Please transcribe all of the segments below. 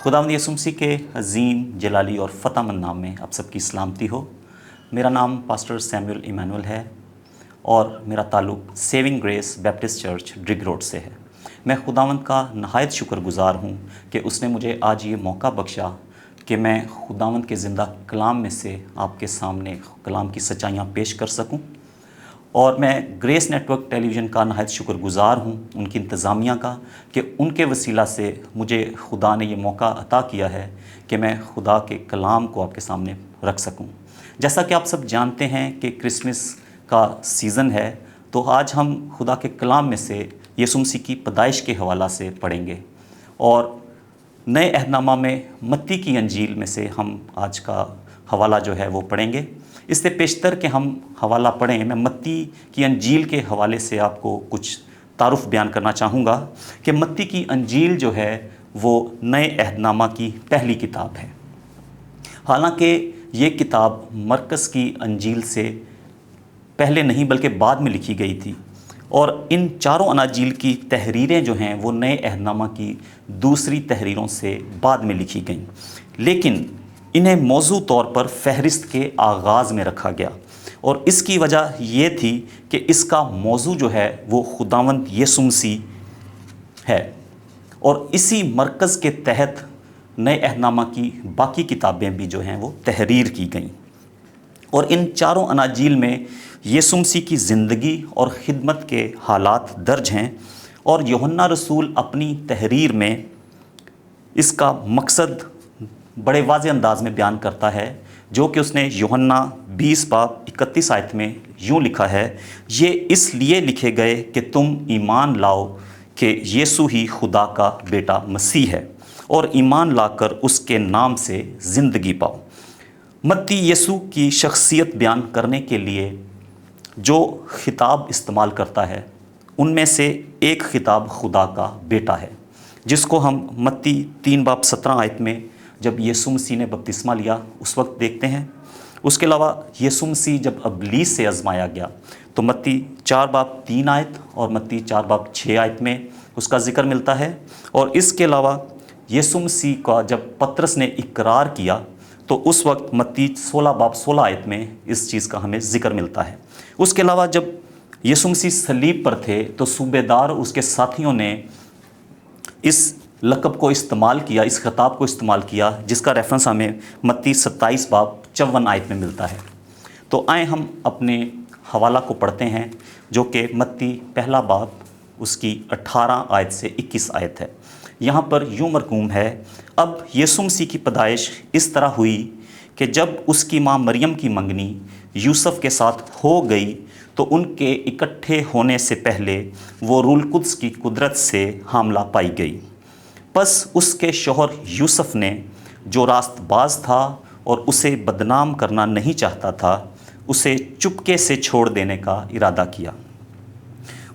خداوند یسوع مسیح کے عظیم جلالی اور فتح مند نام میں آپ سب کی سلامتی ہو۔ میرا نام پاسٹر سیموئل ایمینول ہے اور میرا تعلق Saving Grace Baptist Church Drigh road سے ہے۔ میں خداوند کا نہایت شکر گزار ہوں کہ اس نے مجھے آج یہ موقع بخشا کہ میں خداوند کے زندہ کلام میں سے آپ کے سامنے کلام کی سچائیاں پیش کر سکوں، اور میں گریس نیٹ ورک ٹیلی ویژن کا نہایت شکر گزار ہوں، ان کی انتظامیہ کا، کہ ان کے وسیلہ سے مجھے خدا نے یہ موقع عطا کیا ہے کہ میں خدا کے کلام کو آپ کے سامنے رکھ سکوں۔ جیسا کہ آپ سب جانتے ہیں کہ کرسمس کا سیزن ہے، تو آج ہم خدا کے کلام میں سے یسوع مسیح کی پیدائش کے حوالہ سے پڑھیں گے، اور نئے عہد نامہ میں متی کی انجیل میں سے ہم آج کا حوالہ جو ہے وہ پڑھیں گے۔ اس سے پیشتر کہ ہم حوالہ پڑھیں، میں متی کی انجیل کے حوالے سے آپ کو کچھ تعارف بیان کرنا چاہوں گا کہ متی کی انجیل جو ہے وہ نئے عہد نامہ کی پہلی کتاب ہے۔ حالانکہ یہ کتاب مرکز کی انجیل سے پہلے نہیں بلکہ بعد میں لکھی گئی تھی، اور ان چاروں اناجیل کی تحریریں جو ہیں وہ نئے عہد نامہ کی دوسری تحریروں سے بعد میں لکھی گئیں، لیکن انہیں موضوع طور پر فہرست کے آغاز میں رکھا گیا، اور اس کی وجہ یہ تھی کہ اس کا موضوع جو ہے وہ خداوند یسوع مسیح ہے، اور اسی مرکز کے تحت نئے عہد نامہ کی باقی کتابیں بھی جو ہیں وہ تحریر کی گئیں، اور ان چاروں اناجیل میں یسوع مسیح کی زندگی اور خدمت کے حالات درج ہیں، اور یوحنا رسول اپنی تحریر میں اس کا مقصد بڑے واضح انداز میں بیان کرتا ہے، جو کہ اس نے یوحنا 20:31 میں یوں لکھا ہے: یہ اس لیے لکھے گئے کہ تم ایمان لاؤ کہ یسوع ہی خدا کا بیٹا مسیح ہے، اور ایمان لا کر اس کے نام سے زندگی پاؤ۔ متی یسوع کی شخصیت بیان کرنے کے لیے جو خطاب استعمال کرتا ہے، ان میں سے ایک خطاب خدا کا بیٹا ہے، جس کو ہم متی 3:17 میں جب یسوع مسیح نے بپتسمہ لیا اس وقت دیکھتے ہیں۔ اس کے علاوہ یسوع مسیح جب ابلیس سے آزمایا گیا تو متی 4:3 اور متی 4:6 میں اس کا ذکر ملتا ہے، اور اس کے علاوہ یسوع مسیح کا جب پطرس نے اقرار کیا تو اس وقت متی 16:16 میں اس چیز کا ہمیں ذکر ملتا ہے۔ اس کے علاوہ جب یسوع مسیح صلیب پر تھے تو صوبیدار اور اس کے ساتھیوں نے اس لقب کو استعمال کیا، اس خطاب کو استعمال کیا، جس کا ریفرنس ہمیں متی 27:54 میں ملتا ہے۔ تو آئیں ہم اپنے حوالہ کو پڑھتے ہیں، جو کہ متی پہلا باب اس کی 18 سے 21 ہے۔ یہاں پر یوں مرقوم ہے: اب یسوع مسیح کی پیدائش اس طرح ہوئی کہ جب اس کی ماں مریم کی منگنی یوسف کے ساتھ ہو گئی تو ان کے اکٹھے ہونے سے پہلے وہ روح القدس کی قدرت سے حاملہ پائی گئی۔ پس اس کے شوہر یوسف نے، جو راست باز تھا اور اسے بدنام کرنا نہیں چاہتا تھا، اسے چپکے سے چھوڑ دینے کا ارادہ کیا۔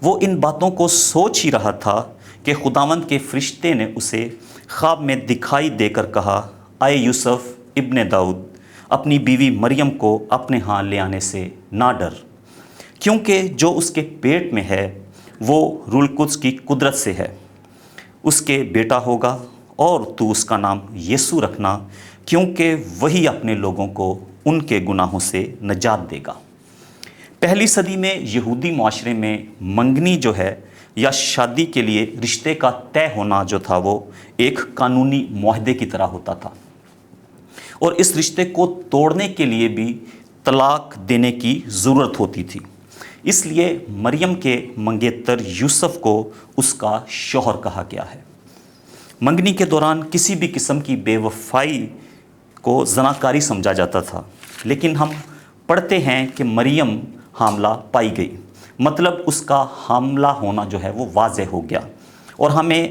وہ ان باتوں کو سوچ ہی رہا تھا کہ خداوند کے فرشتے نے اسے خواب میں دکھائی دے کر کہا: اے یوسف ابن داؤد، اپنی بیوی مریم کو اپنے ہاں لے آنے سے نہ ڈر، کیونکہ جو اس کے پیٹ میں ہے وہ روح القدس کی قدرت سے ہے۔ اس کے بیٹا ہوگا، اور تو اس کا نام یسوع رکھنا، کیونکہ وہی اپنے لوگوں کو ان کے گناہوں سے نجات دے گا۔ پہلی صدی میں یہودی معاشرے میں منگنی جو ہے یا شادی کے لیے رشتے کا طے ہونا جو تھا وہ ایک قانونی معاہدے کی طرح ہوتا تھا، اور اس رشتے کو توڑنے کے لیے بھی طلاق دینے کی ضرورت ہوتی تھی۔ اس لیے مریم کے منگیتر یوسف کو اس کا شوہر کہا گیا ہے۔ منگنی کے دوران کسی بھی قسم کی بے وفائی کو زناکاری سمجھا جاتا تھا، لیکن ہم پڑھتے ہیں کہ مریم حاملہ پائی گئی، مطلب اس کا حاملہ ہونا جو ہے وہ واضح ہو گیا، اور ہمیں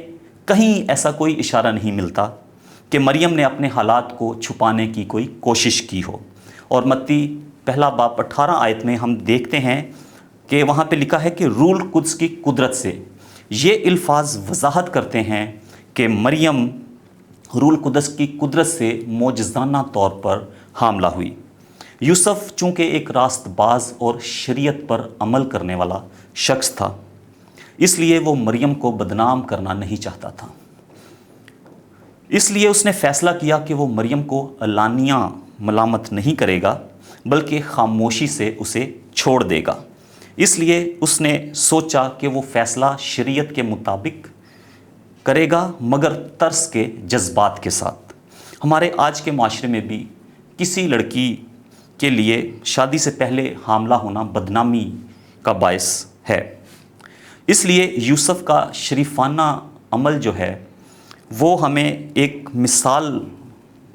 کہیں ایسا کوئی اشارہ نہیں ملتا کہ مریم نے اپنے حالات کو چھپانے کی کوئی کوشش کی ہو۔ اور متی پہلا باب 18 میں ہم دیکھتے ہیں کہ وہاں پہ لکھا ہے کہ روح القدس کی قدرت سے۔ یہ الفاظ وضاحت کرتے ہیں کہ مریم روح القدس کی قدرت سے معجزانہ طور پر حاملہ ہوئی۔ یوسف چونکہ ایک راست باز اور شریعت پر عمل کرنے والا شخص تھا، اس لیے وہ مریم کو بدنام کرنا نہیں چاہتا تھا۔ اس لیے اس نے فیصلہ کیا کہ وہ مریم کو علانیہ ملامت نہیں کرے گا بلکہ خاموشی سے اسے چھوڑ دے گا۔ اس لیے اس نے سوچا کہ وہ فیصلہ شریعت کے مطابق کرے گا مگر ترس کے جذبات کے ساتھ۔ ہمارے آج کے معاشرے میں بھی کسی لڑکی کے لیے شادی سے پہلے حاملہ ہونا بدنامی کا باعث ہے۔ اس لیے یوسف کا شریفانہ عمل جو ہے وہ ہمیں ایک مثال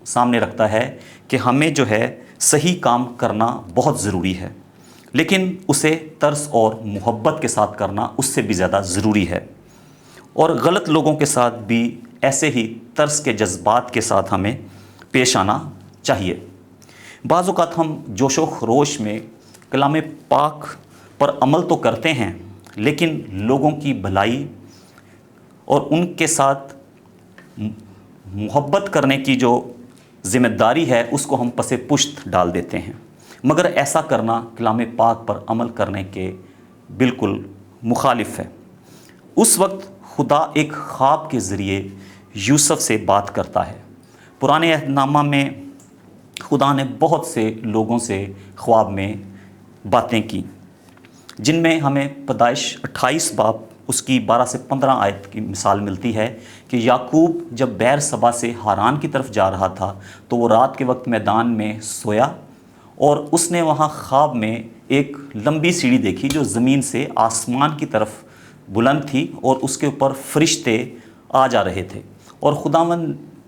سامنے رکھتا ہے کہ ہمیں جو ہے صحیح کام کرنا بہت ضروری ہے، لیکن اسے ترس اور محبت کے ساتھ کرنا اس سے بھی زیادہ ضروری ہے، اور غلط لوگوں کے ساتھ بھی ایسے ہی ترس کے جذبات کے ساتھ ہمیں پیش آنا چاہیے۔ بعض اوقات ہم جوش و خروش میں کلام پاک پر عمل تو کرتے ہیں، لیکن لوگوں کی بھلائی اور ان کے ساتھ محبت کرنے کی جو ذمہ داری ہے اس کو ہم پس پشت ڈال دیتے ہیں، مگر ایسا کرنا کلام پاک پر عمل کرنے کے بالکل مخالف ہے۔ اس وقت خدا ایک خواب کے ذریعے یوسف سے بات کرتا ہے۔ پرانے عہد نامہ میں خدا نے بہت سے لوگوں سے خواب میں باتیں کی، جن میں ہمیں پیدائش 28 باب اس کی 12 سے 15 آیت کی مثال ملتی ہے کہ یعقوب جب بیر صبا سے ہاران کی طرف جا رہا تھا تو وہ رات کے وقت میدان میں سویا، اور اس نے وہاں خواب میں ایک لمبی سیڑھی دیکھی جو زمین سے آسمان کی طرف بلند تھی، اور اس کے اوپر فرشتے آ جا رہے تھے، اور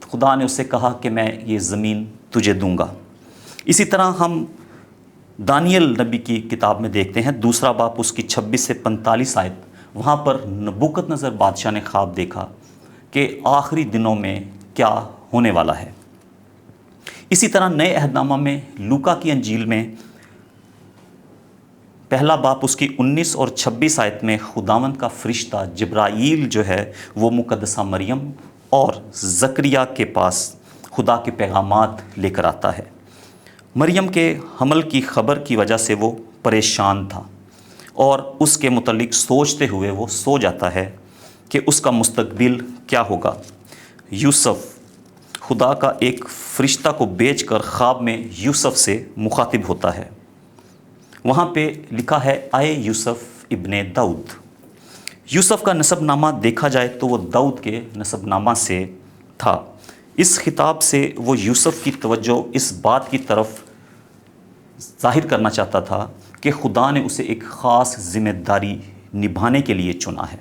خدا نے اسے کہا کہ میں یہ زمین تجھے دوں گا۔ اسی طرح ہم دانیل نبی کی کتاب میں دیکھتے ہیں، دوسرا باب اس کی 26 سے 45 آیت، وہاں پر نبوکت نظر بادشاہ نے خواب دیکھا کہ آخری دنوں میں کیا ہونے والا ہے۔ اسی طرح نئے عہد نامہ میں لوکا کی انجیل میں پہلا باب اس کی 19 اور 26 آیت میں خداوند کا فرشتہ جبرائیل جو ہے وہ مقدسہ مریم اور زکریا کے پاس خدا کے پیغامات لے کر آتا ہے۔ مریم کے حمل کی خبر کی وجہ سے وہ پریشان تھا، اور اس کے متعلق سوچتے ہوئے وہ سو جاتا ہے کہ اس کا مستقبل کیا ہوگا۔ یوسف خدا کا ایک فرشتہ کو بیچ کر خواب میں یوسف سے مخاطب ہوتا ہے۔ وہاں پہ لکھا ہے، آئے یوسف ابن داؤد۔ یوسف کا نسب نامہ دیکھا جائے تو وہ داؤد کے نسب نامہ سے تھا۔ اس خطاب سے وہ یوسف کی توجہ اس بات کی طرف ظاہر کرنا چاہتا تھا کہ خدا نے اسے ایک خاص ذمہ داری نبھانے کے لیے چنا ہے۔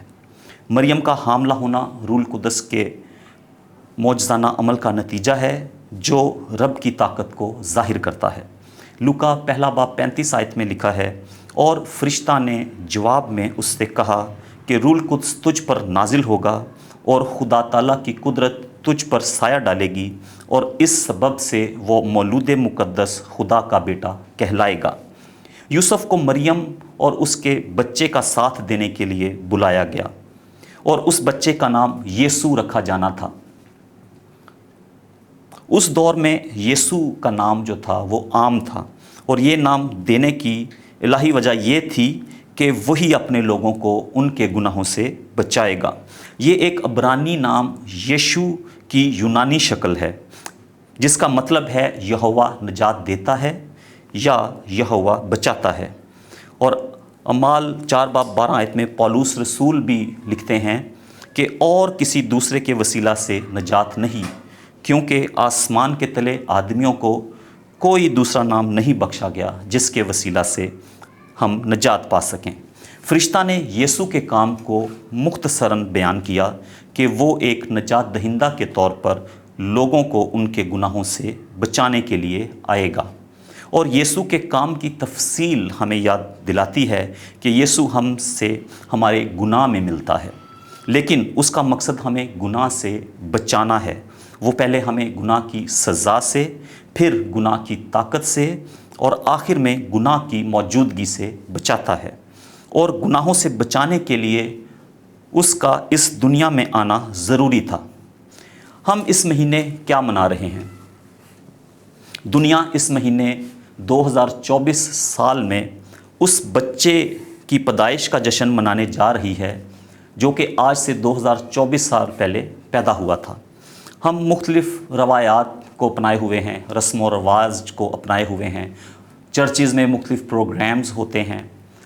مریم کا حاملہ ہونا روح القدس کے معجزانہ عمل کا نتیجہ ہے جو رب کی طاقت کو ظاہر کرتا ہے۔ لوکا پہلا باب 35 آیت میں لکھا ہے، اور فرشتہ نے جواب میں اس سے کہا کہ روح القدس تجھ پر نازل ہوگا، اور خدا تعالیٰ کی قدرت تجھ پر سایہ ڈالے گی، اور اس سبب سے وہ مولود مقدس خدا کا بیٹا کہلائے گا۔ یوسف کو مریم اور اس کے بچے کا ساتھ دینے کے لیے بلایا گیا، اور اس بچے کا نام یسوع رکھا جانا تھا۔ اس دور میں یسوع کا نام جو تھا وہ عام تھا، اور یہ نام دینے کی الہی وجہ یہ تھی کہ وہی اپنے لوگوں کو ان کے گناہوں سے بچائے گا۔ یہ ایک عبرانی نام یشوع کی یونانی شکل ہے، جس کا مطلب ہے یہوہ نجات دیتا ہے یا یہوہ بچاتا ہے۔ اور اعمال 4 باب 12 آیت میں پولس رسول بھی لکھتے ہیں کہ اور کسی دوسرے کے وسیلہ سے نجات نہیں، کیونکہ آسمان کے تلے آدمیوں کو کوئی دوسرا نام نہیں بخشا گیا جس کے وسیلہ سے ہم نجات پا سکیں۔ فرشتہ نے یسوع کے کام کو مختصراً بیان کیا کہ وہ ایک نجات دہندہ کے طور پر لوگوں کو ان کے گناہوں سے بچانے کے لیے آئے گا، اور یسوع کے کام کی تفصیل ہمیں یاد دلاتی ہے کہ یسوع ہم سے ہمارے گناہ میں ملتا ہے، لیکن اس کا مقصد ہمیں گناہ سے بچانا ہے۔ وہ پہلے ہمیں گناہ کی سزا سے، پھر گناہ کی طاقت سے، اور آخر میں گناہ کی موجودگی سے بچاتا ہے، اور گناہوں سے بچانے کے لیے اس کا اس دنیا میں آنا ضروری تھا۔ ہم اس مہینے کیا منا رہے ہیں؟ دنیا اس مہینے 2024 سال میں اس بچے کی پیدائش کا جشن منانے جا رہی ہے جو کہ آج سے 2024 سال پہلے پیدا ہوا تھا۔ ہم مختلف روایات کو اپنائے ہوئے ہیں، رسم و رواج کو اپنائے ہوئے ہیں، چرچز میں مختلف پروگرامز ہوتے ہیں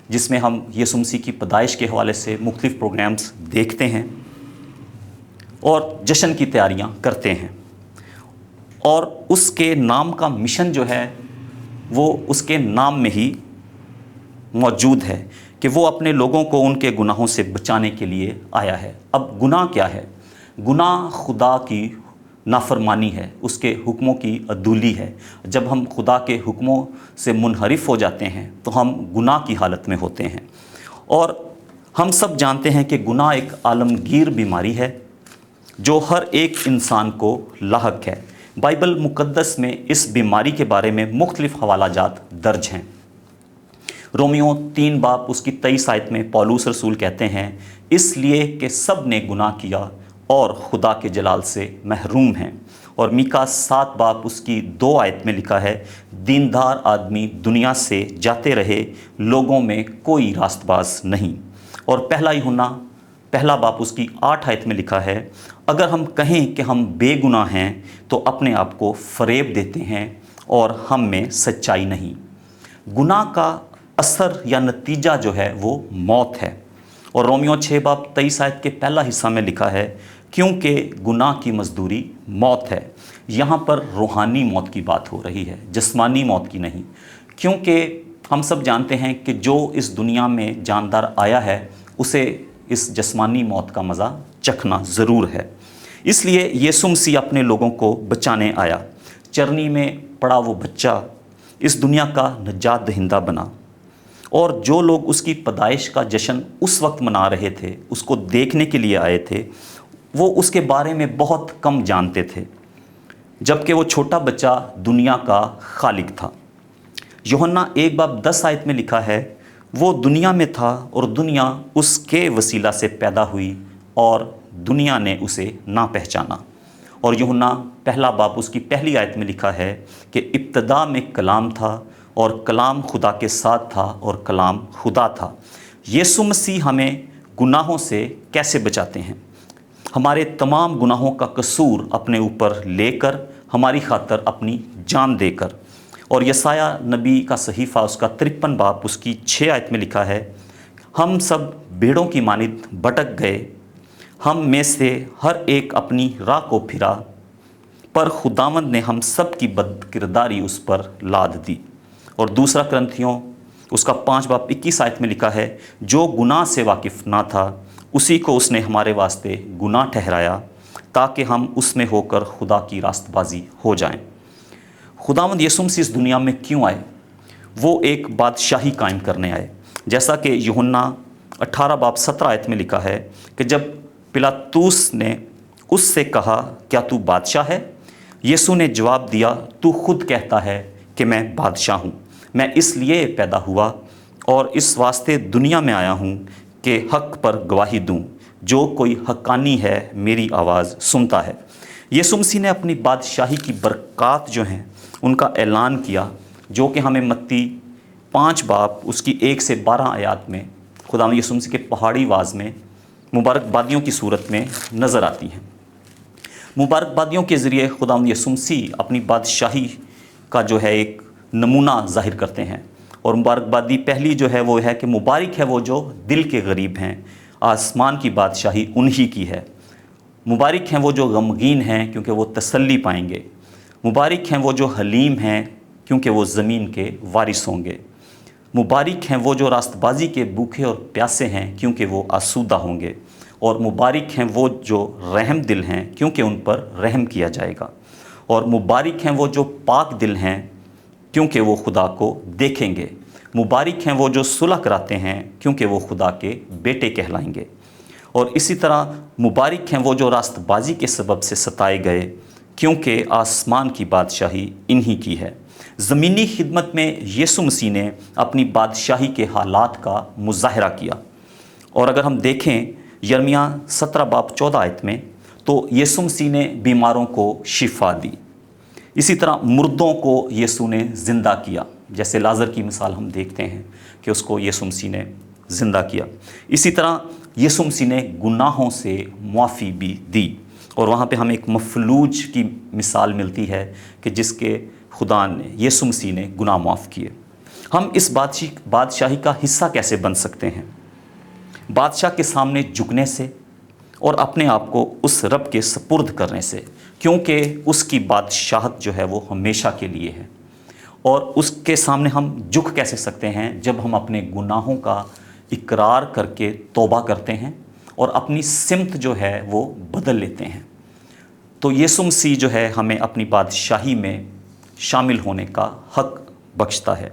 جس میں ہم یسوع مسیح کی پیدائش کے حوالے سے مختلف پروگرامز دیکھتے ہیں اور جشن کی تیاریاں کرتے ہیں، اور اس کے نام کا مشن جو ہے وہ اس کے نام میں ہی موجود ہے کہ وہ اپنے لوگوں کو ان کے گناہوں سے بچانے کے لیے آیا ہے۔ اب گناہ کیا ہے؟ گناہ خدا کی نافرمانی ہے، اس کے حکموں کی عدولی ہے۔ جب ہم خدا کے حکموں سے منحرف ہو جاتے ہیں تو ہم گناہ کی حالت میں ہوتے ہیں، اور ہم سب جانتے ہیں کہ گناہ ایک عالمگیر بیماری ہے جو ہر ایک انسان کو لاحق ہے۔ بائبل مقدس میں اس بیماری کے بارے میں مختلف حوالہ جات درج ہیں۔ رومیو 3 باب اس کی 23 آیت میں پولس رسول کہتے ہیں، اس لیے کہ سب نے گناہ کیا اور خدا کے جلال سے محروم ہیں۔ اور میکا 7 باب اس کی 2 آیت میں لکھا ہے، دیندار آدمی دنیا سے جاتے رہے، لوگوں میں کوئی راست باز نہیں۔ اور پہلا یوحنا 1 باب اس کی 8 آیت میں لکھا ہے، اگر ہم کہیں کہ ہم بے گناہ ہیں تو اپنے آپ کو فریب دیتے ہیں اور ہم میں سچائی نہیں۔ گناہ کا اثر یا نتیجہ جو ہے وہ موت ہے، اور رومیو 6 باب 23 آیت کے پہلا حصہ میں لکھا ہے، کیونکہ گناہ کی مزدوری موت ہے۔ یہاں پر روحانی موت کی بات ہو رہی ہے، جسمانی موت کی نہیں، کیونکہ ہم سب جانتے ہیں کہ جو اس دنیا میں جاندار آیا ہے اسے اس جسمانی موت کا مزہ چکھنا ضرور ہے۔ اس لیے یسوع مسیح اپنے لوگوں کو بچانے آیا، چرنی میں پڑا وہ بچہ اس دنیا کا نجات دہندہ بنا، اور جو لوگ اس کی پیدائش کا جشن اس وقت منا رہے تھے، اس کو دیکھنے کے لیے آئے تھے، وہ اس کے بارے میں بہت کم جانتے تھے، جبکہ وہ چھوٹا بچہ دنیا کا خالق تھا۔ یوحنا 1 باب 10 آیت میں لکھا ہے، وہ دنیا میں تھا اور دنیا اس کے وسیلہ سے پیدا ہوئی اور دنیا نے اسے نہ پہچانا۔ اور یوحنا 1 باب اس کی پہلی آیت میں لکھا ہے کہ ابتدا میں کلام تھا اور کلام خدا کے ساتھ تھا اور کلام خدا تھا۔ یسوع مسیح ہمیں گناہوں سے کیسے بچاتے ہیں؟ ہمارے تمام گناہوں کا قصور اپنے اوپر لے کر، ہماری خاطر اپنی جان دے کر۔ اور یسایہ نبی کا صحیفہ اس کا 53 باب اس کی 6 آیت میں لکھا ہے، ہم سب بھیڑوں کی مانند بھٹک گئے، ہم میں سے ہر ایک اپنی راہ کو پھرا، پر خداوند نے ہم سب کی بد کرداری اس پر لاد دی۔ اور دوسرا کرنتھیوں اس کا 5 باب 21 آیت میں لکھا ہے، جو گناہ سے واقف نہ تھا اسی کو اس نے ہمارے واسطے گناہ ٹھہرایا، تاکہ ہم اس میں ہو کر خدا کی راست بازی ہو جائیں۔ خداوند یسوع مسیح اس دنیا میں کیوں آئے؟ وہ ایک بادشاہی قائم کرنے آئے، جیسا کہ یوحنا 18 باب 17 آیت میں لکھا ہے کہ جب پلاطوس نے اس سے کہا، کیا تو بادشاہ ہے؟ یسوع نے جواب دیا، تو خود کہتا ہے کہ میں بادشاہ ہوں۔ میں اس لیے پیدا ہوا اور اس واسطے دنیا میں آیا ہوں کہ حق پر گواہی دوں، جو کوئی حقانی ہے میری آواز سنتا ہے۔ یسوع مسیح نے اپنی بادشاہی کی برکات جو ہیں ان کا اعلان کیا، جو کہ ہمیں متی 5 باب اس کی 1 سے 12 آیات میں خداوند یسوع مسیح کے پہاڑی واز میں مبارک بادیوں کی صورت میں نظر آتی ہیں۔ مبارک بادیوں کے ذریعے خداوند یسوع مسیح اپنی بادشاہی کا جو ہے ایک نمونہ ظاہر کرتے ہیں، اور مبارک بادی پہلی جو ہے وہ ہے کہ مبارک ہے وہ جو دل کے غریب ہیں، آسمان کی بادشاہی انہی کی ہے۔ مبارک ہیں وہ جو غمگین ہیں، کیونکہ وہ تسلی پائیں گے۔ مبارک ہیں وہ جو حلیم ہیں، کیونکہ وہ زمین کے وارث ہوں گے۔ مبارک ہیں وہ جو راست بازی کے بھوکے اور پیاسے ہیں، کیونکہ وہ آسودہ ہوں گے۔ اور مبارک ہیں وہ جو رحم دل ہیں، کیونکہ ان پر رحم کیا جائے گا۔ اور مبارک ہیں وہ جو پاک دل ہیں، کیونکہ وہ خدا کو دیکھیں گے۔ مبارک ہیں وہ جو صلح کراتے ہیں، کیونکہ وہ خدا کے بیٹے کہلائیں گے۔ اور اسی طرح مبارک ہیں وہ جو راست بازی کے سبب سے ستائے گئے، کیونکہ آسمان کی بادشاہی انہی کی ہے۔ زمینی خدمت میں یسوع مسیح نے اپنی بادشاہی کے حالات کا مظاہرہ کیا، اور اگر ہم دیکھیں یرمیہ 17 باب 14 آیت میں، تو یسوع مسیح نے بیماروں کو شفا دی۔ اسی طرح مردوں کو یسوع نے زندہ کیا، جیسے لازر کی مثال ہم دیکھتے ہیں کہ اس کو یسوع مسیح نے زندہ کیا۔ اسی طرح یسوع مسیح نے گناہوں سے معافی بھی دی، اور وہاں پہ ہمیں ایک مفلوج کی مثال ملتی ہے کہ جس کے خدا نے یسوع مسیح نے گناہ معاف کیے۔ ہم اس بادشاہی کا حصہ کیسے بن سکتے ہیں؟ بادشاہ کے سامنے جھکنے سے اور اپنے آپ کو اس رب کے سپرد کرنے سے، کیونکہ اس کی بادشاہت جو ہے وہ ہمیشہ کے لیے ہے۔ اور اس کے سامنے ہم جھک کیسے سکتے ہیں؟ جب ہم اپنے گناہوں کا اقرار کر کے توبہ کرتے ہیں اور اپنی سمت جو ہے وہ بدل لیتے ہیں۔ تو یسوع مسیح جو ہے ہمیں اپنی بادشاہی میں شامل ہونے کا حق بخشتا ہے۔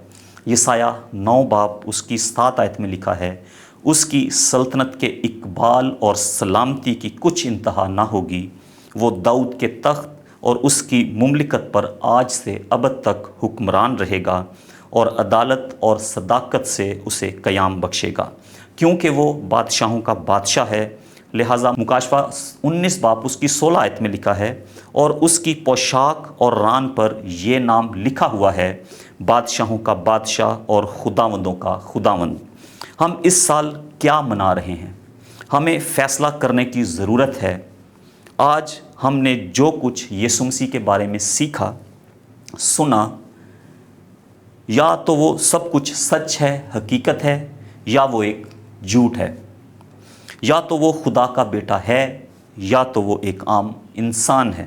یسایہ 9 باب اس کی 7 آیت میں لکھا ہے، اس کی سلطنت کے اقبال اور سلامتی کی کچھ انتہا نہ ہوگی، وہ داؤد کے تخت اور اس کی مملکت پر آج سے ابد تک حکمران رہے گا، اور عدالت اور صداقت سے اسے قیام بخشے گا، کیونکہ وہ بادشاہوں کا بادشاہ ہے۔ لہٰذا مکاشفہ 19 باب اس کی 16 آیت میں لکھا ہے، اور اس کی پوشاک اور ران پر یہ نام لکھا ہوا ہے، بادشاہوں کا بادشاہ اور خداوندوں کا خداوند۔ ہم اس سال کیا منا رہے ہیں؟ ہمیں فیصلہ کرنے کی ضرورت ہے۔ آج ہم نے جو کچھ یسوع مسیح کے بارے میں سیکھا، سنا، یا تو وہ سب کچھ سچ ہے، حقیقت ہے، یا وہ ایک جھوٹ ہے۔ یا تو وہ خدا کا بیٹا ہے، یا تو وہ ایک عام انسان ہے۔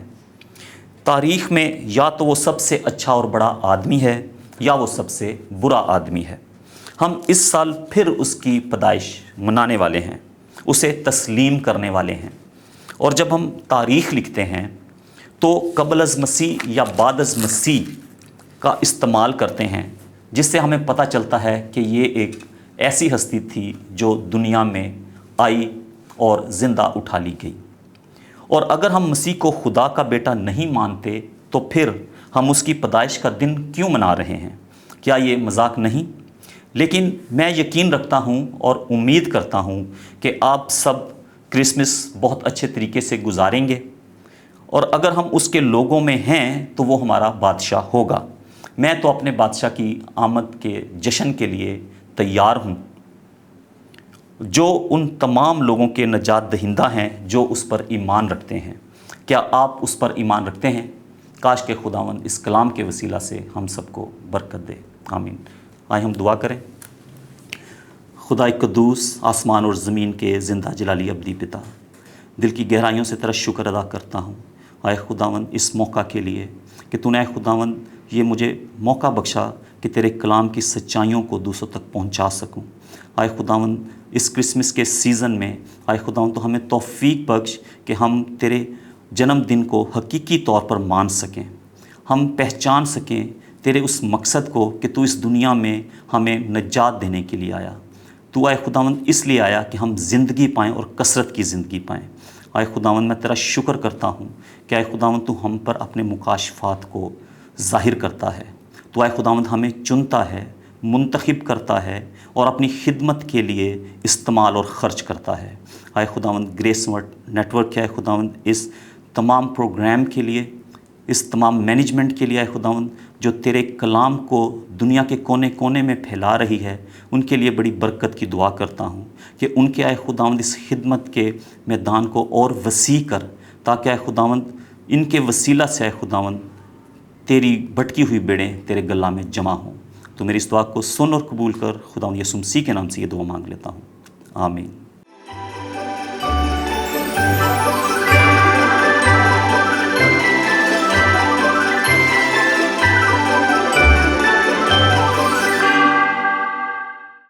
تاریخ میں یا تو وہ سب سے اچھا اور بڑا آدمی ہے، یا وہ سب سے برا آدمی ہے۔ ہم اس سال پھر اس کی پیدائش منانے والے ہیں، اسے تسلیم کرنے والے ہیں۔ اور جب ہم تاریخ لکھتے ہیں تو قبل از مسیح یا بعد از مسیح کا استعمال کرتے ہیں، جس سے ہمیں پتہ چلتا ہے کہ یہ ایک ایسی ہستی تھی جو دنیا میں آئی اور زندہ اٹھا لی گئی۔ اور اگر ہم مسیح کو خدا کا بیٹا نہیں مانتے تو پھر ہم اس کی پیدائش کا دن کیوں منا رہے ہیں؟ کیا یہ مذاق نہیں؟ لیکن میں یقین رکھتا ہوں اور امید کرتا ہوں کہ آپ سب کرسمس بہت اچھے طریقے سے گزاریں گے، اور اگر ہم اس کے لوگوں میں ہیں تو وہ ہمارا بادشاہ ہوگا۔ میں تو اپنے بادشاہ کی آمد کے جشن کے لیے تیار ہوں، جو ان تمام لوگوں کے نجات دہندہ ہیں جو اس پر ایمان رکھتے ہیں۔ کیا آپ اس پر ایمان رکھتے ہیں؟ کاش کہ خداوند اس کلام کے وسیلہ سے ہم سب کو برکت دے، آمین۔ آئے ہم دعا کریں۔ خدا قدوس، آسمان اور زمین کے زندہ جلالی ابدی پتا، دل کی گہرائیوں سے تیرا شکر ادا کرتا ہوں آئے خداوند اس موقع کے لیے کہ تو نے اے خداوند یہ مجھے موقع بخشا کہ تیرے کلام کی سچائیوں کو دوسروں تک پہنچا سکوں۔ آئے خداوند اس کرسمس کے سیزن میں آئے خداوند تو ہمیں توفیق بخش کہ ہم تیرے جنم دن کو حقیقی طور پر مان سکیں، ہم پہچان سکیں تیرے اس مقصد کو کہ تو اس دنیا میں ہمیں نجات دینے کے لیے آیا۔ تو اے خداوند اس لیے آیا کہ ہم زندگی پائیں اور کثرت کی زندگی پائیں۔ اے خداوند میں تیرا شکر کرتا ہوں کہ اے خداوند تو ہم پر اپنے مکاشفات کو ظاہر کرتا ہے، تو اے خداوند ہمیں چنتا ہے، منتخب کرتا ہے اور اپنی خدمت کے لیے استعمال اور خرچ کرتا ہے۔ اے خداوند گریس نیٹ ورک ہے خداوند اس تمام پروگرام کے لیے، اس تمام مینجمنٹ کے لیے اے خداوند جو تیرے کلام کو دنیا کے کونے کونے میں پھیلا رہی ہے، ان کے لیے بڑی برکت کی دعا کرتا ہوں کہ ان کے اے خداوند اس خدمت کے میدان کو اور وسیع کر، تاکہ اے خداوند ان کے وسیلہ سے اے خداوند تیری بھٹکی ہوئی بیڑیں تیرے گلہ میں جمع ہوں۔ تو میری اس دعا کو سن اور قبول کر، خداوند یسوع مسیح کے نام سے یہ دعا مانگ لیتا ہوں، آمین۔